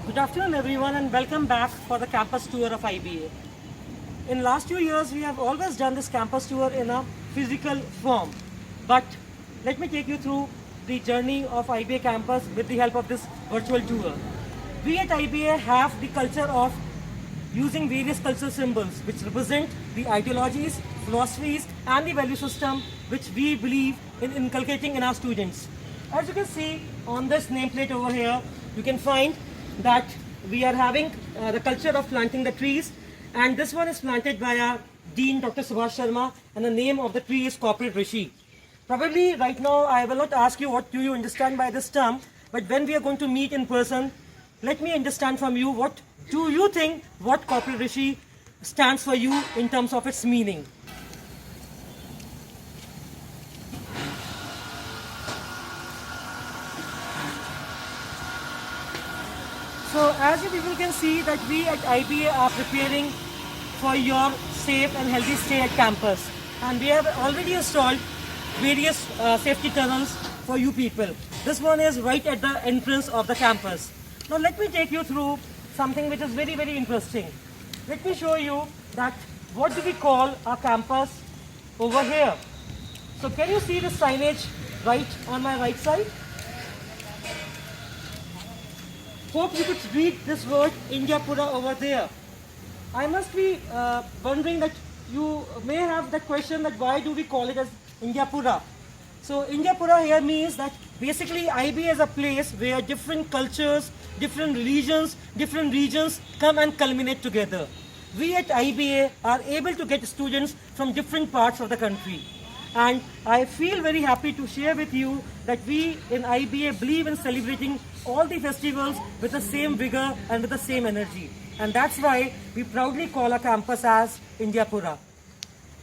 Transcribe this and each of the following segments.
Good afternoon everyone and welcome back for the campus tour of IBA. In last few years we have always done this campus tour in a physical form. But let me take you through the journey of IBA campus with the help of this virtual tour. We at IBA have the culture of using various cultural symbols which represent the ideologies, philosophies and the value system which we believe in inculcating in our students. As you can see on this nameplate over here, you can find that we are having the culture of planting the trees, and this one is planted by our Dean Dr. Subhash Sharma, and the name of the tree is Corporate Rishi. Probably right now I will not ask you what do you understand by this term, but when we are going to meet in person, let me understand from you what do you think what Corporate Rishi stands for you in terms of its meaning. So as you people can see that we at IBA are preparing for your safe and healthy stay at campus, and we have already installed various safety tunnels for you people. This one is right at the entrance of the campus. Now let me take you through something which is very interesting. Let me show you that what do we call our campus over here. So can you see the signage right on my right side? Hope you could read this word Indiapura over there. I must be wondering that you may have that question that why do we call it as Indiapura. So Indiapura here means that basically IBA is a place where different cultures, different religions, different regions come and culminate together. We at IBA are able to get students from different parts of the country. And I feel very happy to share with you that we in IBA believe in celebrating all the festivals with the same vigor and with the same energy. And that's why we proudly call our campus as Indiapura.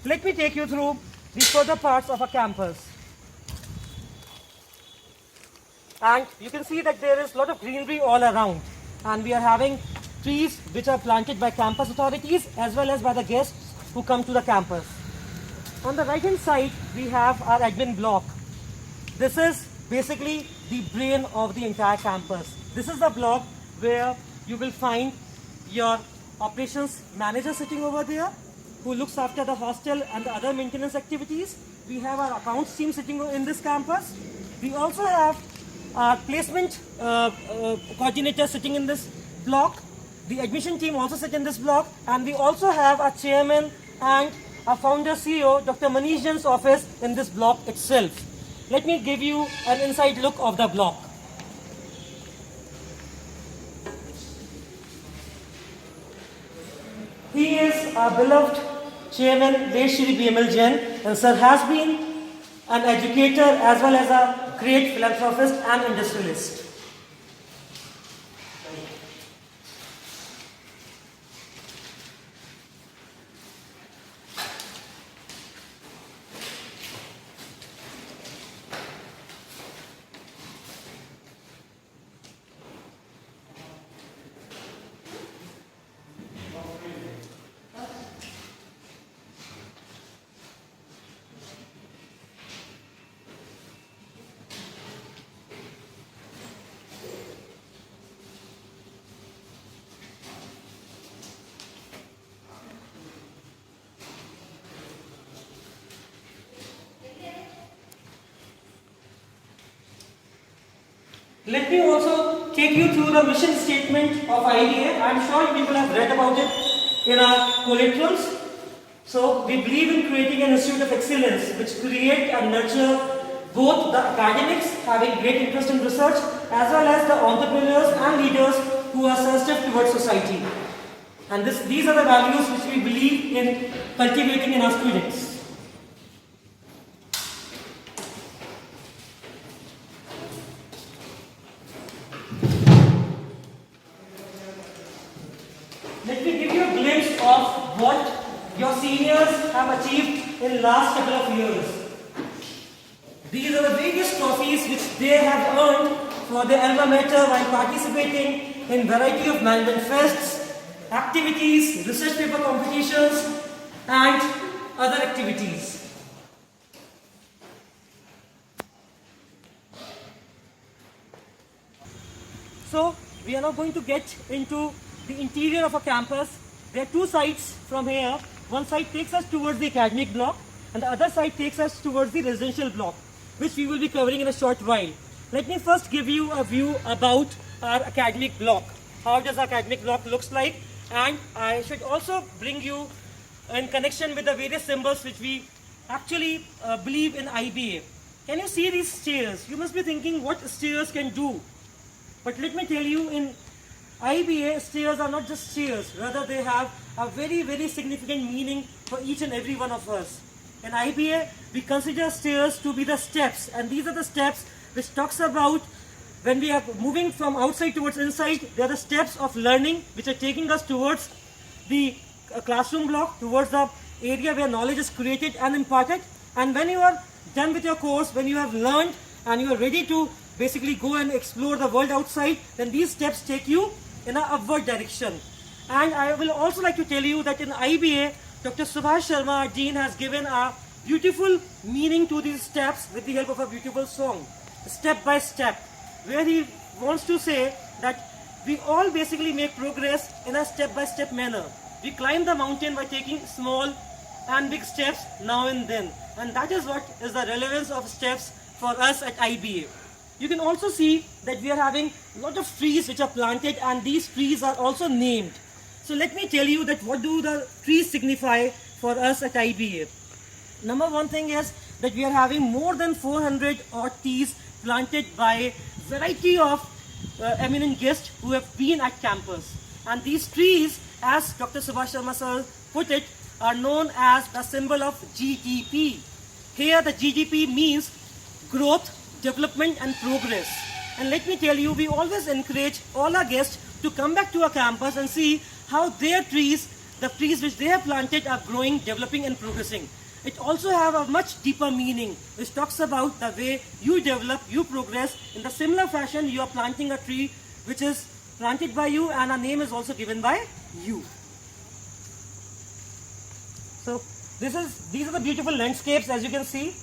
Let me take you through the further parts of our campus. And you can see that there is a lot of greenery all around. And we are having trees which are planted by campus authorities as well as by the guests who come to the campus. On the right hand side, we have our admin block. This is basically the brain of the entire campus. This is the block where you will find your operations manager sitting over there, who looks after the hostel and the other maintenance activities. We have our accounts team sitting in this campus. We also have our placement coordinator sitting in this block. The admission team also sit in this block, and we also have our chairman and our founder CEO, Dr. Manish Jain's office in this block itself. Let me give you an inside look of the block. He is our beloved chairman, Shri BML Jain, and sir has been an educator as well as a great philanthropist and industrialist. Let me also take you through the mission statement of IBA. I am sure you people have read about it in our collaterals. So, we believe in creating an institute of excellence which create and nurture both the academics having great interest in research as well as the entrepreneurs and leaders who are sensitive towards society. And these are the values which we believe in cultivating in our students. Let me give you a glimpse of what your seniors have achieved in last couple of years. These are the various trophies which they have earned for their alma mater while participating in variety of management fests, activities, research paper competitions and other activities. So we are now going to get into the interior of a campus. There are two sides from here. One side takes us towards the academic block and the other side takes us towards the residential block, which we will be covering in a short while. Let me first give you a view about our academic block. How does our academic block looks like? And I should also bring you in connection with the various symbols which we actually believe in IBA. Can you see these stairs? You must be thinking what stairs can do. But let me tell you, in IBA, stairs are not just stairs. Rather, they have a very, very significant meaning for each and every one of us. In IBA, we consider stairs to be the steps. And these are the steps which talks about when we are moving from outside towards inside. They are the steps of learning which are taking us towards the classroom block, towards the area where knowledge is created and imparted. And when you are done with your course, when you have learned and you are ready to basically go and explore the world outside, then these steps take you in an upward direction. And I will also like to tell you that in IBA, Dr. Subhash Sharma, our Dean, has given a beautiful meaning to these steps with the help of a beautiful song, Step by Step, where he wants to say that we all basically make progress in a step-by-step manner. We climb the mountain by taking small and big steps now and then. And that is what is the relevance of steps for us at IBA. You can also see that we are having a lot of trees which are planted, and these trees are also named. So let me tell you that what do the trees signify for us at IBA. Number one thing is that we are having more than 400 odd trees planted by variety of eminent guests who have been at campus. And these trees, as Dr. Subhash Sharma sir put it, are known as the symbol of GDP. Here the GDP means growth, development and progress. And let me tell you, we always encourage all our guests to come back to our campus and see how their trees, the trees which they have planted, are growing, developing and progressing. It also have a much deeper meaning which talks about the way you develop, you progress. In the similar fashion, you are planting a tree which is planted by you and a name is also given by you. So these are the beautiful landscapes, as you can see.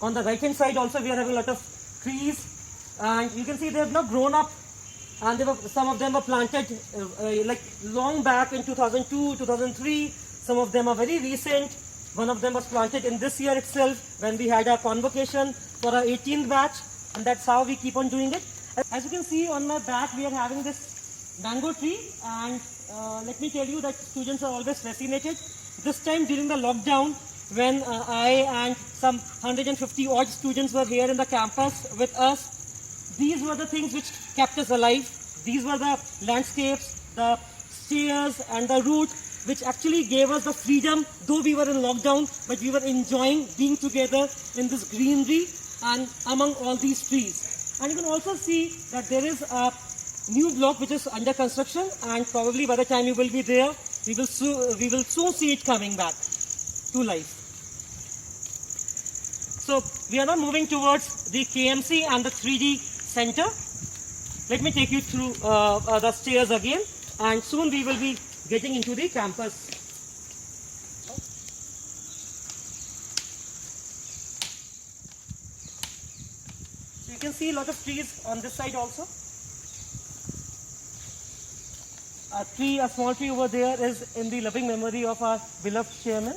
On the right hand side also we are having a lot of trees, and you can see they have not grown up, and some of them were planted like long back in 2002, 2003. Some of them are very recent. One of them was planted in this year itself when we had our convocation for our 18th batch, and that's how we keep on doing it. As you can see on my back, we are having this mango tree, and let me tell you that students are always fascinated. This time during the lockdown, when I and some 150 odd students were here in the campus with us, these were the things which kept us alive. These were the landscapes, the stairs and the route which actually gave us the freedom, though we were in lockdown, but we were enjoying being together in this greenery and among all these trees. And you can also see that there is a new block which is under construction, and probably by the time you will be there, we will soon see it coming back to life. So we are now moving towards the KMC and the 3D center. Let me take you through the stairs again, and soon we will be getting into the campus. So you can see a lot of trees on this side also. A small tree over there is in the loving memory of our beloved chairman.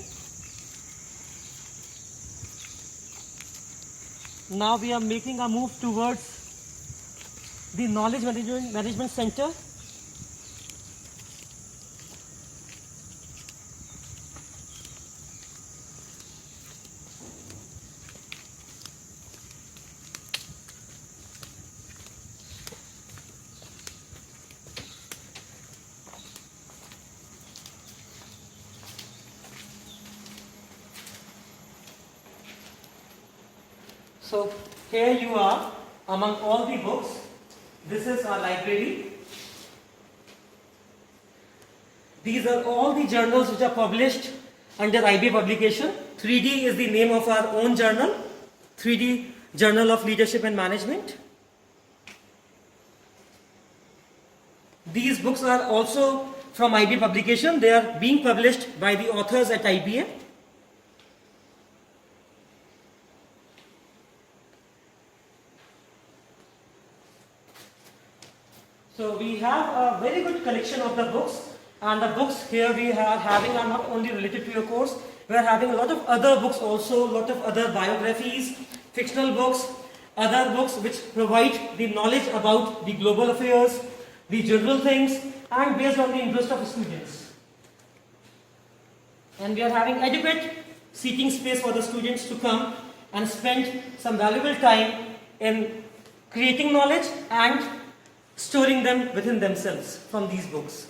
Now we are making a move towards the Knowledge Management Center. So here you are among all the books. This is our library. These are all the journals which are published under IBA publication. 3D is the name of our own journal, 3D Journal of Leadership and Management. These books are also from IBA publication. They are being published by the authors at IBA. So we have a very good collection of the books, and the books here we are having are not only related to your course, we are having a lot of other books also, a lot of other biographies, fictional books, other books which provide the knowledge about the global affairs, the general things, and based on the interest of students. And we are having adequate seating space for the students to come and spend some valuable time in creating knowledge and storing them within themselves from these books.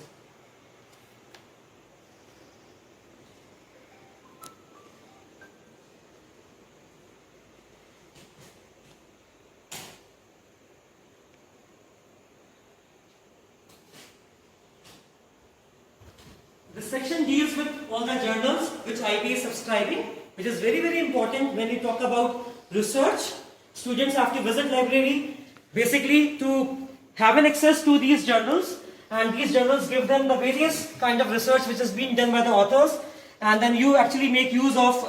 This section deals with all the journals which IB is subscribing, which is very, very important when we talk about research. Students have to visit library basically to have an access to these journals, and these journals give them the various kind of research which has been done by the authors, and then you actually make use of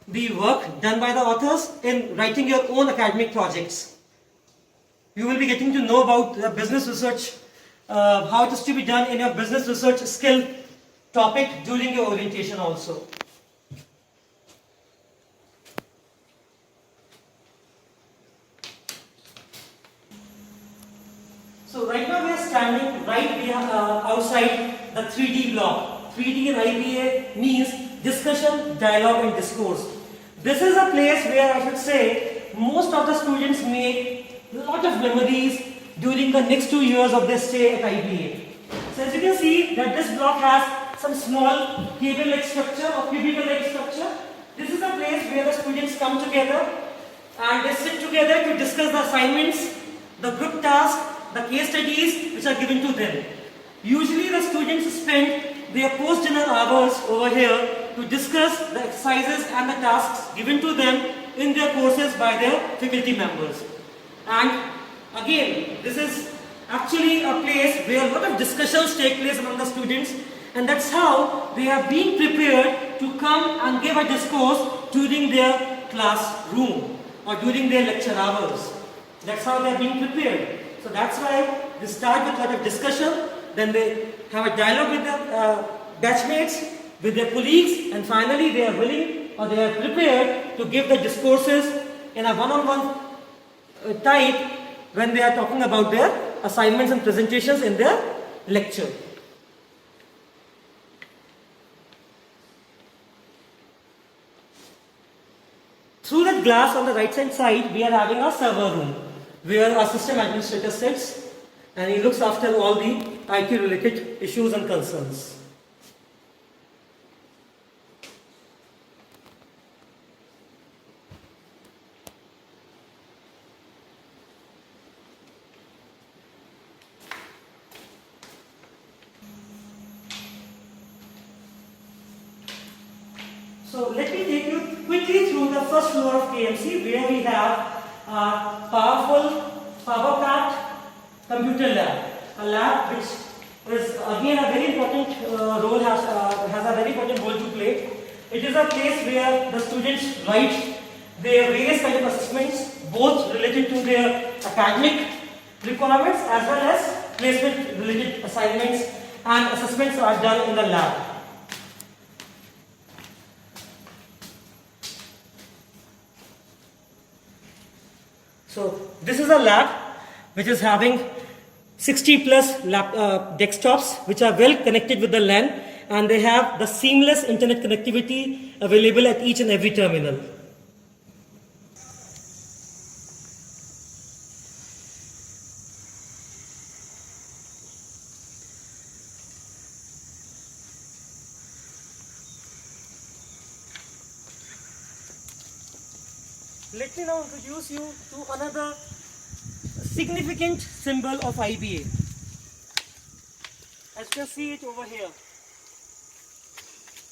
the work done by the authors in writing your own academic projects. You will be getting to know about the business research, how it is to be done in your business research skill topic during your orientation also. So right now we are standing right outside the 3D block. 3D in IBA means discussion, dialogue and discourse. This is a place where I should say most of the students make a lot of memories during the next 2 years of their stay at IBA. So as you can see that this block has some small cable-like structure or cubicle-like structure. This is a place where the students come together and they sit together to discuss the assignments, the group tasks, the case studies which are given to them. Usually the students spend their post-dinner hours over here to discuss the exercises and the tasks given to them in their courses by their faculty members. And again, this is actually a place where a lot of discussions take place among the students, and that's how they are being prepared to come and give a discourse during their classroom or during their lecture hours. That's how they are being prepared. So that's why they start with a lot of discussion, then they have a dialogue with their batchmates, with their colleagues, and finally they are willing or they are prepared to give the discourses in a one-on-one type when they are talking about their assignments and presentations in their lecture. Through that glass on the right hand side, we are having a server room where our system administrator sits and he looks after all the IT related issues and concerns. So let me take you quickly through the first floor of KMC where we have a powerful power-packed computer lab. A lab which is again a very important has a very important role to play. It is a place where the students write their various kind of assessments, both related to their academic requirements as well as placement related assignments and assessments are done in the lab. So this is a lab which is having 60 plus desktops which are well connected with the LAN, and they have the seamless internet connectivity available at each and every terminal. Let me now introduce you to another significant symbol of IBA. As you can see it over here.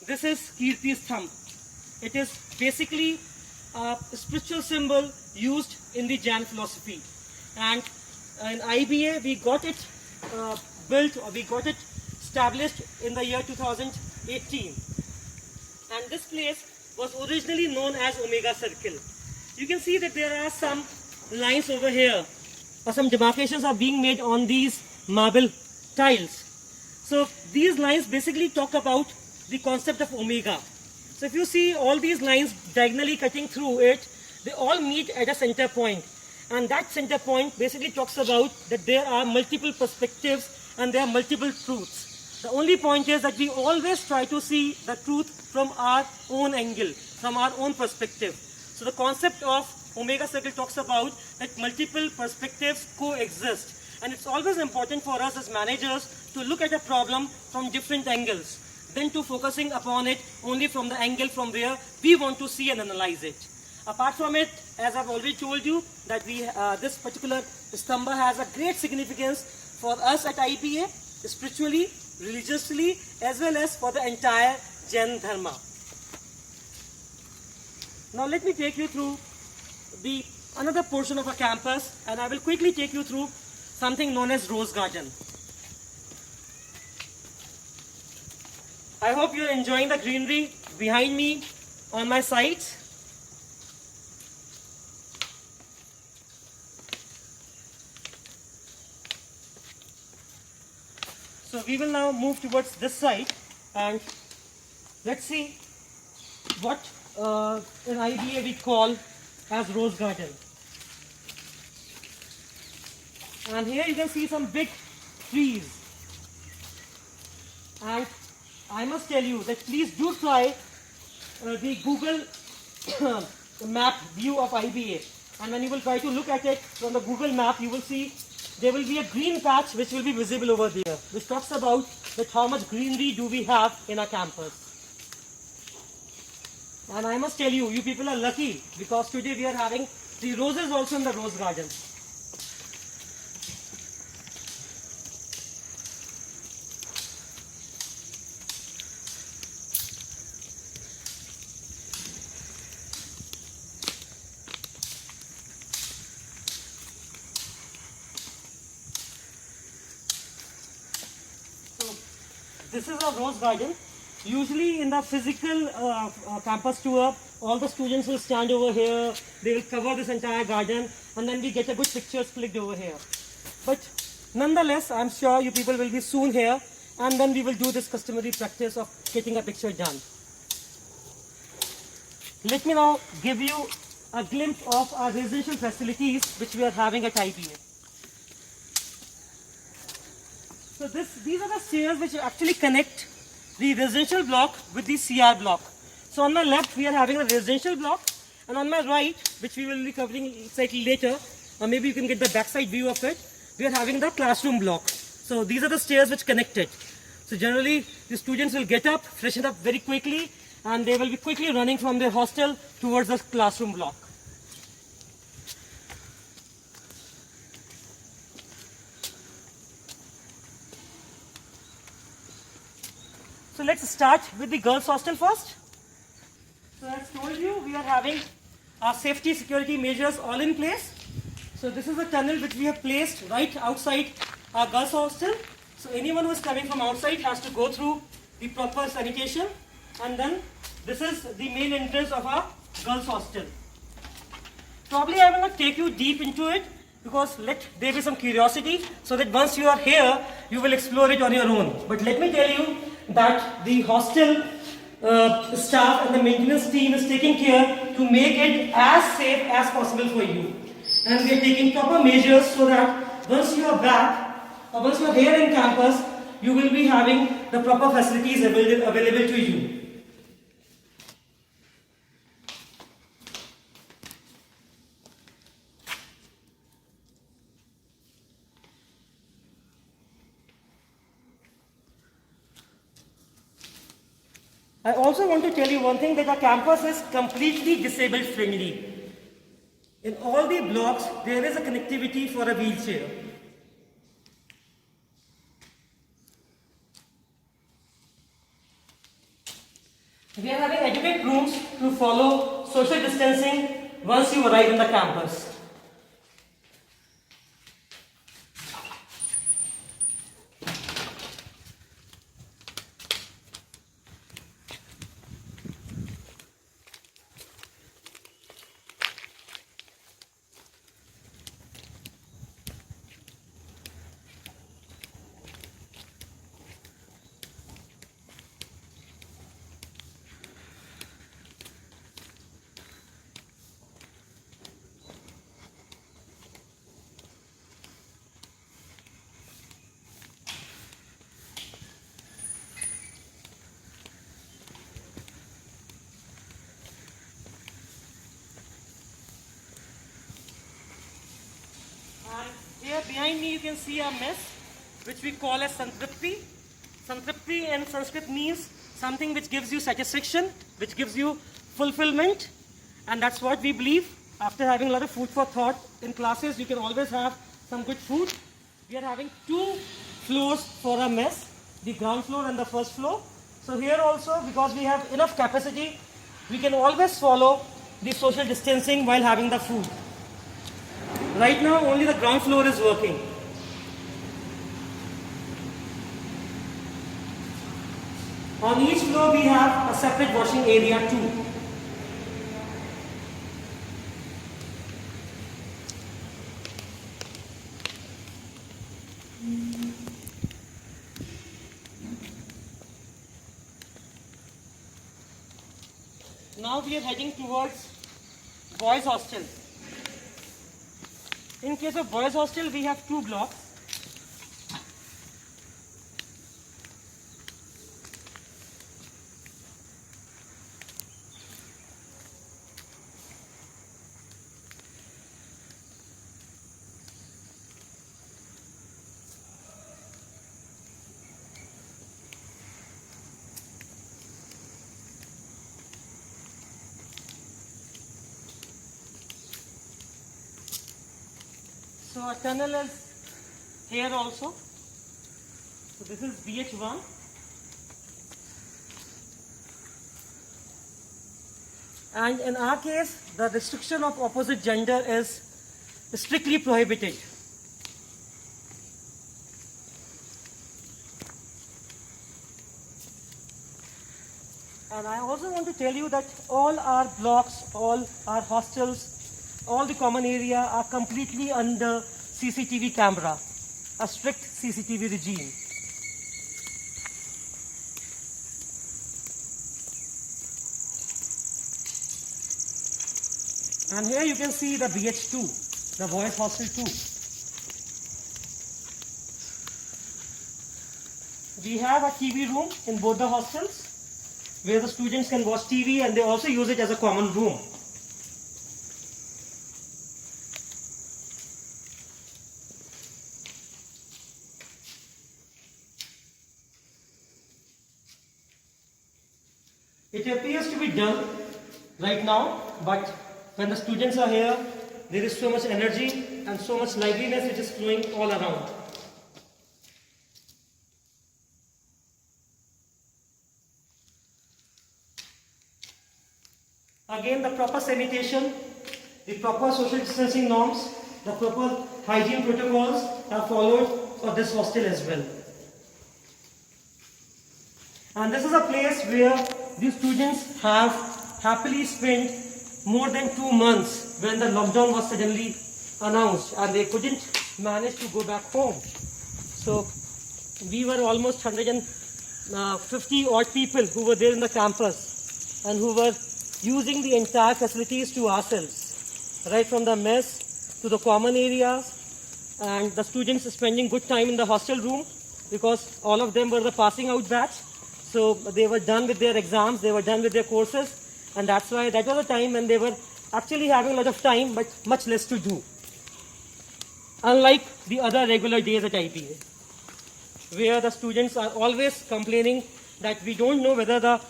This is Kirti's thumb. It is basically a spiritual symbol used in the Jain philosophy. And in IBA we got it built, or we got it established in the year 2018. And this place was originally known as Omega Circle. You can see that there are some lines over here some demarcations are being made on these marble tiles. So these lines basically talk about the concept of omega. So if you see all these lines diagonally cutting through it, they all meet at a center point. And that center point basically talks about that there are multiple perspectives and there are multiple truths. The only point is that we always try to see the truth from our own angle, from our own perspective. So the concept of omega circle talks about that multiple perspectives coexist. And it's always important for us as managers to look at a problem from different angles, than to focusing upon it only from the angle from where we want to see and analyze it. Apart from it, as I've already told you, that this particular Stamba has a great significance for us at IBA, spiritually, religiously, as well as for the entire Jain Dharma. Now let me take you through another portion of our campus, and I will quickly take you through something known as Rose Garden. I hope you're enjoying the greenery behind me on my sides. So we will now move towards this side, and let's see what in IBA we call as Rose Garden. And here you can see some big trees. And I must tell you that please do try the Google map view of IBA. And when you will try to look at it from the Google map, you will see there will be a green patch which will be visible over there, which talks about that how much greenery do we have in our campus. And I must tell you, you people are lucky because today we are having the roses also in the rose garden. This is a rose garden. Usually in the physical campus tour, all the students will stand over here, they will cover this entire garden, and then we get a good picture clicked over here. But nonetheless, I'm sure you people will be soon here, and then we will do this customary practice of getting a picture done. Let me now give you a glimpse of our residential facilities which we are having at IBA. So these are the stairs which actually connect the residential block with the CR block. So on my left we are having a residential block, and on my right, which we will be covering slightly later, or maybe you can get the backside view of it, we are having the classroom block. So these are the stairs which connect it. So generally the students will get up, freshen up very quickly, and they will be quickly running from their hostel towards the classroom block. So let's start with the girls' hostel first. So as told you, we are having our safety security measures all in place. So this is a tunnel which we have placed right outside our girls' hostel. So anyone who is coming from outside has to go through the proper sanitation, and then this is the main entrance of our girls' hostel. Probably I will not take you deep into it because let there be some curiosity, so that once you are here, you will explore it on your own. But let me tell you that the hostel staff and the maintenance team is taking care to make it as safe as possible for you. And we are taking proper measures so that once you are back, or once you are here in campus, you will be having the proper facilities available to you. I also want to tell you one thing, that our campus is completely disabled friendly. In all the blocks, there is a connectivity for a wheelchair. We are having adequate rooms to follow social distancing once you arrive in the campus. behind me you can see a mess which we call as Santripti. Santripti in Sanskrit means something which gives you satisfaction, which gives you fulfillment, and that's what we believe. After having a lot of food for thought in classes, you can always have some good food. We are having 2 floors for a mess, the ground floor and the first floor. So here also, because we have enough capacity, we can always follow the social distancing while having the food. Right now, only the ground floor is working. On each floor, we have a separate washing area too. Now we are heading towards boys' hostel. In case of boys' hostel, we have 2 blocks. So a tunnel is here also. So this is BH1. And in our case, the restriction of opposite gender is strictly prohibited. And I also want to tell you that all our blocks, all our hostels, all the common area are completely under CCTV camera, a strict CCTV regime. And here you can see the BH2, the boys hostel 2. We have a TV room in both the hostels where the students can watch TV, and they also use it as a common room. It appears to be dull right now, but when the students are here, there is so much energy and so much liveliness which is flowing all around. Again, the proper sanitation, the proper social distancing norms, the proper hygiene protocols are followed for this hostel as well. And this is a place where the students have happily spent more than 2 months when the lockdown was suddenly announced and they couldn't manage to go back home. So we were almost 150 odd people who were there in the campus and who were using the entire facilities to ourselves, right from the mess to the common areas, and the students spending good time in the hostel room because all of them were the passing out batch. So they were done with their exams, they were done with their courses, and that's why that was a time when they were actually having a lot of time but much less to do. Unlike the other regular days at IPA, where the students are always complaining that we don't know whether the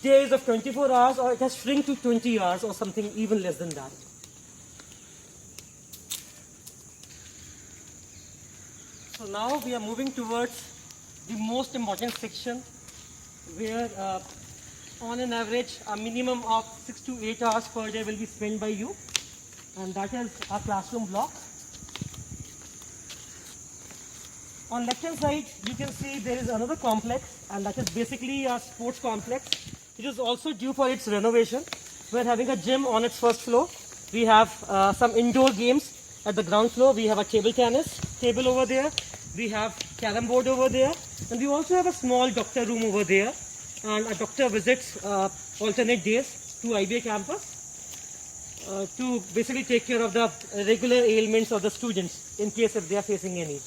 day is of 24 hours or it has shrunk to 20 hours or something even less than that. So now we are moving towards the most important section, where on an average a minimum of 6 to 8 hours per day will be spent by you, and that is our classroom block. On left hand side you can see there is another complex, and that is basically a sports complex. It is also due for its renovation. We are having a gym on its first floor. We have some indoor games at the ground floor. We have a table tennis table over there. We have carom board over there, and we also have a small doctor room over there, and a doctor visits alternate days to IBA campus to basically take care of the regular ailments of the students in case if they are facing any.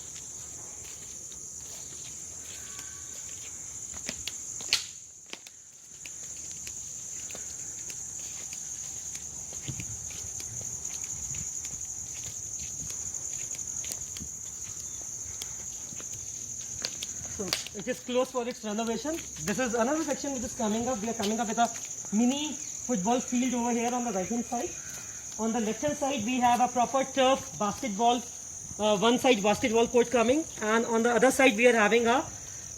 So it is closed for its renovation. This is another section which is coming up. We are coming up with a mini football field over here on the right hand side. On the left hand side we have a proper turf basketball, one side basketball court coming, and on the other side we are having a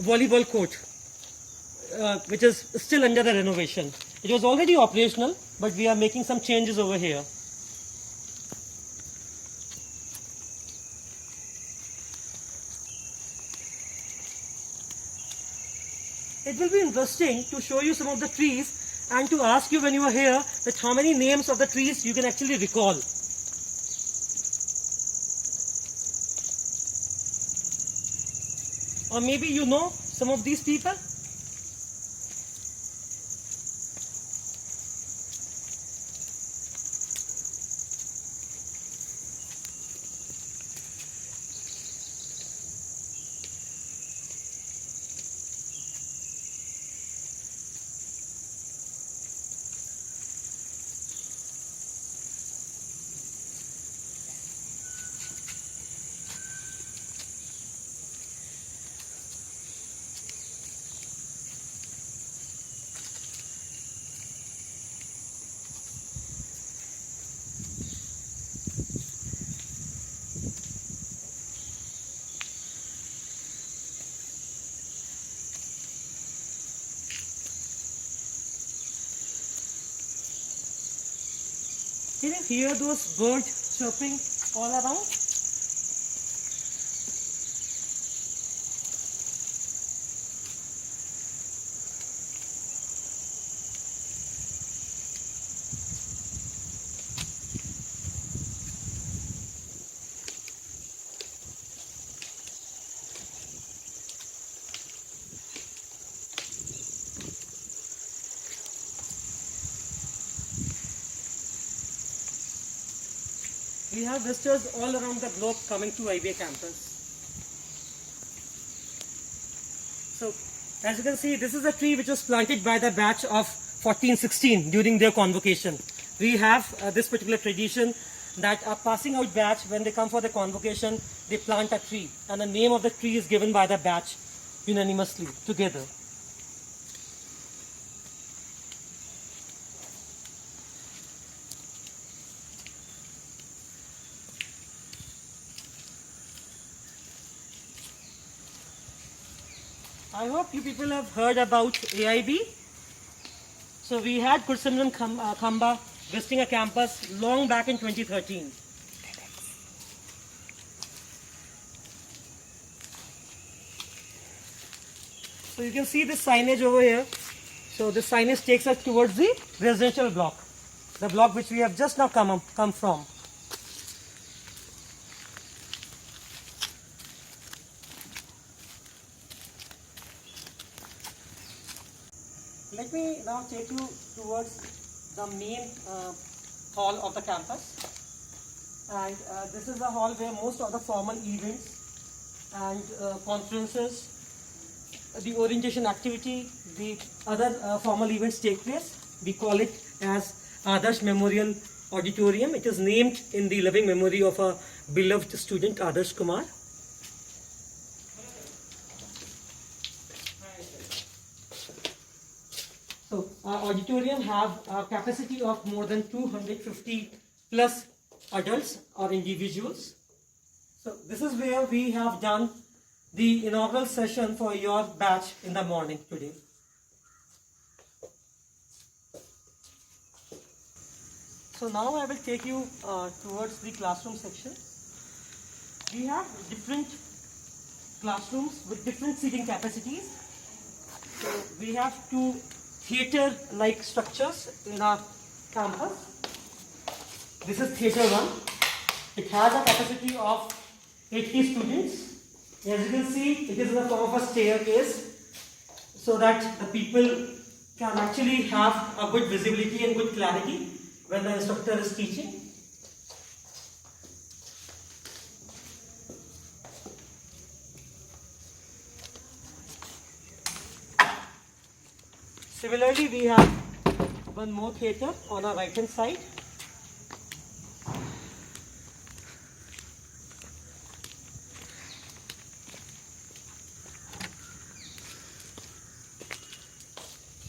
volleyball court, which is still under the renovation. It was already operational, but we are making some changes over here. It will be interesting to show you some of the trees and to ask you when you are here that how many names of the trees you can actually recall. Or maybe you know some of these people. Can you hear those birds chirping all around? We have visitors all around the globe coming to IBA campus. So, as you can see, this is a tree which was planted by the batch of 1416 during their convocation. We have this particular tradition that a passing out batch, when they come for the convocation, they plant a tree, and the name of the tree is given by the batch unanimously together. I hope you people have heard about AIB. So we had Gursimran Khamba visiting a campus long back in 2013. So you can see this signage over here. So this signage takes us towards the residential block, the block which we have just now come from. Let me now take you towards the main hall of the campus. And this is the hall where most of the formal events and conferences, the orientation activity, the other formal events take place. We call it as Adarsh Memorial Auditorium. It is named in the loving memory of a beloved student, Adarsh Kumar. So our auditorium have a capacity of more than 250 plus adults or individuals. So this is where we have done the inaugural session for your batch in the morning today. So now I will take you towards the classroom section. We have different classrooms with different seating capacities. So we have two theatre-like structures in our campus. This is theatre 1. It has a capacity of 80 students. As you can see, it is in the form of a staircase so that the people can actually have a good visibility and good clarity when the instructor is teaching. Similarly, we have one more theatre on our right hand side.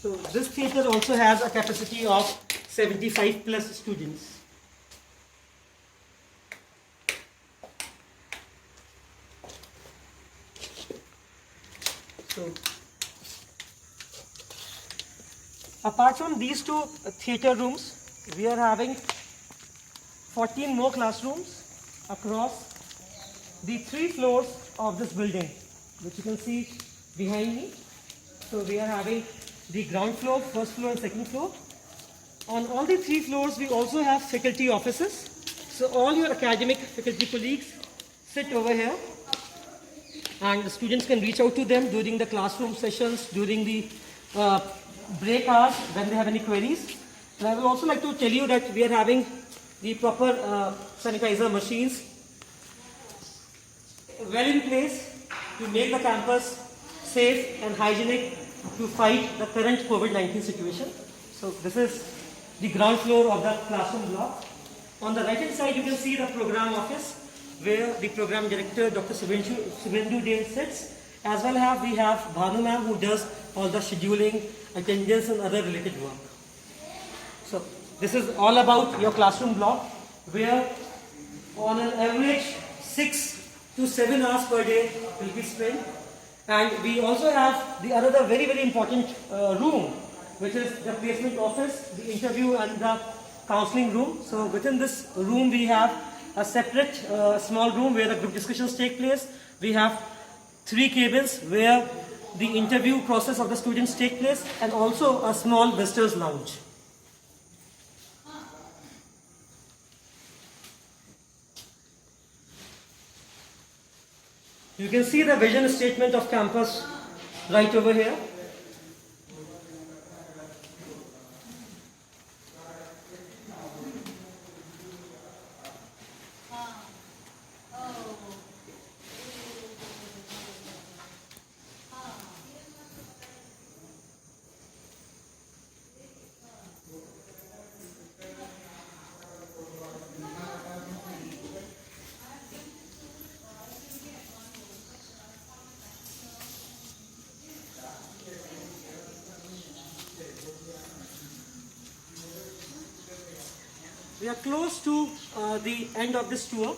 So this theatre also has a capacity of 75 plus students. So apart from these two theatre rooms, we are having 14 more classrooms across the 3 floors of this building, which you can see behind me. So we are having the ground floor, first floor and second floor. On all the 3 floors, we also have faculty offices. So all your academic faculty colleagues sit over here, and the students can reach out to them during the classroom sessions, during the break hours when they have any queries. And I would also like to tell you that we are having the proper sanitizer machines well in place to make the campus safe and hygienic to fight the current COVID-19 situation. So this is the ground floor of the classroom block. On the right hand side, you can see the program office where the program director, Dr. Subhendu Dale, sits. As well as we have Bhanu ma'am, who does all the scheduling, attendance and other related work. So this is all about your classroom block, where on an average 6 to 7 hours per day will be spent. And we also have the another very, very important room, which is the placement office, the interview and the counseling room. So within this room we have a separate small room where the group discussions take place. We have 3 cabins where the interview process of the students take place, and also a small visitors lounge. You can see the vision statement of campus right over here. We are close to the end of this tour,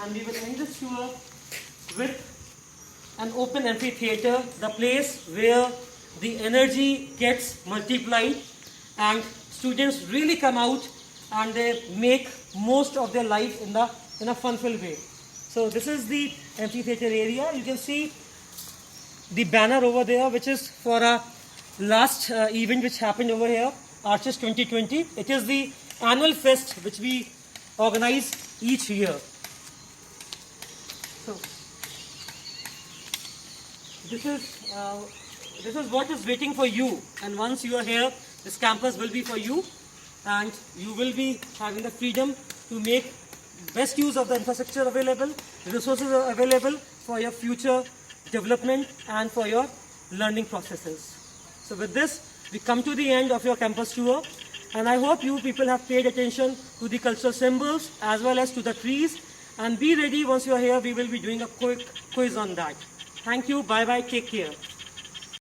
and we will end this tour with an open amphitheater, the place where the energy gets multiplied and students really come out and they make most of their life in a fun-filled way. So this is the amphitheater area. You can see the banner over there, which is for a last event which happened over here, Arches 2020. It is the annual fest which we organize each year. So this is what is waiting for you, and once you are here, this campus will be for you, and you will be having the freedom to make best use of the infrastructure available, the resources are available for your future development and for your learning processes. So with this, we come to the end of your campus tour. And I hope you people have paid attention to the cultural symbols as well as to the trees. And be ready, once you are here, we will be doing a quick quiz on that. Thank you, bye-bye, take care.